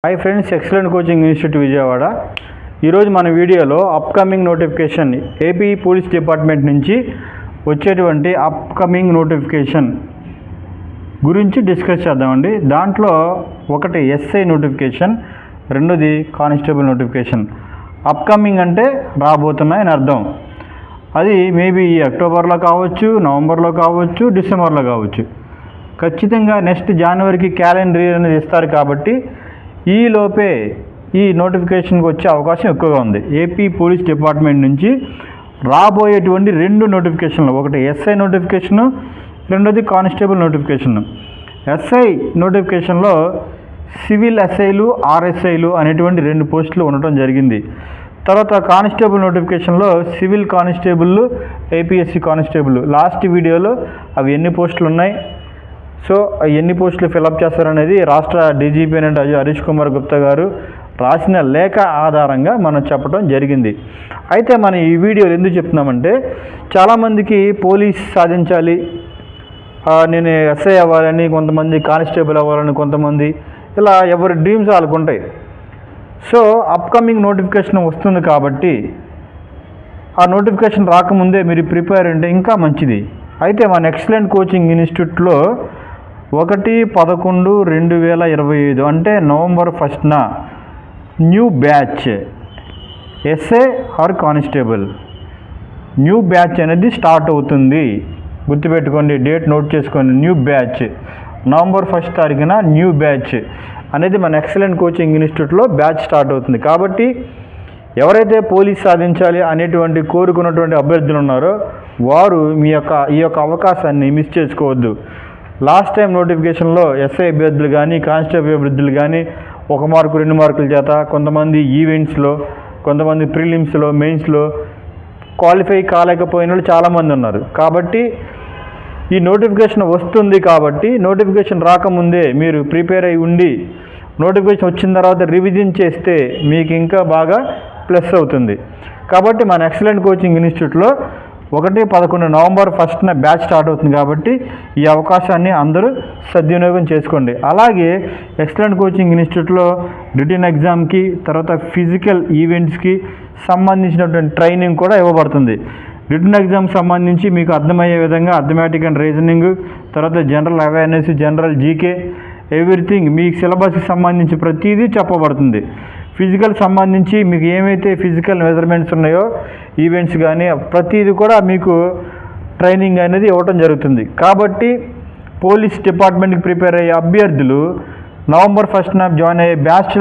Hi friends, excellent coaching institute Vijayawada. ఈరోజు మన వీడియోలో upcoming notification AP police department నుంచి వచ్చేటువంటి అప్కమింగ్ నోటిఫికేషన్ గురించి డిస్కస్ చేద్దామండి. దాంట్లో ఒకటి ఎస్ఐ నోటిఫికేషన్, రెండోది కానిస్టేబుల్ నోటిఫికేషన్. అప్కమింగ్ అంటే రాబోతున్నాయని అర్థం. అది మేబీ అక్టోబర్లో కావచ్చు, నవంబర్లో కావచ్చు, డిసెంబర్లో కావచ్చు. ఖచ్చితంగా నెక్స్ట్ జనవరికి క్యాలెండర్ ఇయర్ అనేది ఇస్తారు కాబట్టి ఈలోపే ఈ నోటిఫికేషన్కి వచ్చే అవకాశం ఎక్కువగా ఉంది. ఏపీ పోలీస్ డిపార్ట్మెంట్ నుంచి రాబోయేటువంటి రెండు నోటిఫికేషన్లు, ఒకటి ఎస్ఐ నోటిఫికేషను, రెండోది కానిస్టేబుల్ నోటిఫికేషన్. ఎస్ఐ నోటిఫికేషన్లో సివిల్ ఎస్ఐలు, ఆర్ఎస్ఐలు అనేటువంటి రెండు పోస్టులు ఉండటం జరిగింది. తర్వాత కానిస్టేబుల్ నోటిఫికేషన్లో civil constable, APSC constable. Last వీడియోలో అవి ఎన్ని పోస్టులు ఉన్నాయి, సో ఎన్ని పోస్టులు ఫిలప్ చేస్తారనేది రాష్ట్ర డీజీపీ అయిన హరీష్ కుమార్ గుప్తా గారు రాసిన లేఖ ఆధారంగా మనం చెప్పడం జరిగింది. అయితే మనం ఈ వీడియోలు ఎందుకు చెప్తున్నామంటే, చాలామందికి పోలీస్ సాధించాలి, నేను ఎస్ఐ అవ్వాలని, కొంతమంది కానిస్టేబుల్ అవ్వాలని, కొంతమంది ఇలా ఎవరి డ్రీమ్స్ వాళ్ళకు ఉంటాయి. సో అప్కమింగ్ నోటిఫికేషన్ వస్తుంది కాబట్టి ఆ నోటిఫికేషన్ రాకముందే మీరు ప్రిపేర్ అంటే ఇంకా మంచిది. అయితే మన ఎక్సలెంట్ కోచింగ్ ఇన్స్టిట్యూట్లో 1/11/2025 అంటే నవంబర్ 1న new batch SI or constable new batch అనేది స్టార్ట్ అవుతుంది. గుర్తుపెట్టుకోండి, డేట్ నోట్ చేసుకోండి. న్యూ బ్యాచ్ నవంబర్ 1 తారీఖున న్యూ బ్యాచ్ అనేది మన ఎక్సలెంట్ కోచింగ్ ఇన్స్టిట్యూట్లో బ్యాచ్ స్టార్ట్ అవుతుంది. కాబట్టి ఎవరైతే పోలీస్ సాధించాలి అనేటువంటి కోరుకున్నటువంటి అభ్యర్థులు ఉన్నారో వారు ఈ యొక్క అవకాశాన్ని మిస్ చేసుకోవద్దు. లాస్ట్ టైం నోటిఫికేషన్లో ఎస్ఐ అభ్యర్థులు కానీ, కానిస్టేబుల్ అభ్యర్థులు కానీ 1 మార్కు 2 మార్కుల చేత, కొంతమంది ఈవెంట్స్లో, కొంతమంది ప్రిలిమ్స్లో, మెయిన్స్లో క్వాలిఫై కాలేకపోయిన వాళ్ళు చాలామంది ఉన్నారు. కాబట్టి ఈ నోటిఫికేషన్ వస్తుంది కాబట్టి నోటిఫికేషన్ రాకముందే మీరు ప్రిపేర్ అయి ఉండి నోటిఫికేషన్ వచ్చిన తర్వాత రివిజన్ చేస్తే మీకు ఇంకా బాగా ప్లస్ అవుతుంది. కాబట్టి మన ఎక్సలెంట్ కోచింగ్ ఇన్స్టిట్యూట్లో 1/11 నవంబర్ 1న బ్యాచ్ స్టార్ట్ అవుతుంది. కాబట్టి ఈ అవకాశాన్ని అందరూ సద్వినియోగం చేసుకోండి. అలాగే ఎక్సలెంట్ కోచింగ్ ఇన్స్టిట్యూట్లో రిటన్ ఎగ్జామ్కి, తర్వాత ఫిజికల్ ఈవెంట్స్కి సంబంధించినటువంటి ట్రైనింగ్ కూడా ఇవ్వబడుతుంది. రిటన్ ఎగ్జామ్ సంబంధించి మీకు అర్థమయ్యే విధంగా అథమెటిక్ అండ్ రీజనింగ్, తర్వాత general awareness, general GK, everything మీ సిలబస్కి సంబంధించి ప్రతిదీ చెప్పబడుతుంది. ఫిజికల్ సంబంధించి మీకు ఏమైతే ఫిజికల్ మెజర్మెంట్స్ ఉన్నాయో, ఈవెంట్స్ కానీ ప్రతిదీ కూడా మీకు ట్రైనింగ్ అనేది ఇవ్వటం జరుగుతుంది. కాబట్టి పోలీస్ డిపార్ట్మెంట్కి ప్రిపేర్ అయ్యే అభ్యర్థులు నవంబర్ 1న జాయిన్ అయ్యే బ్యాచ్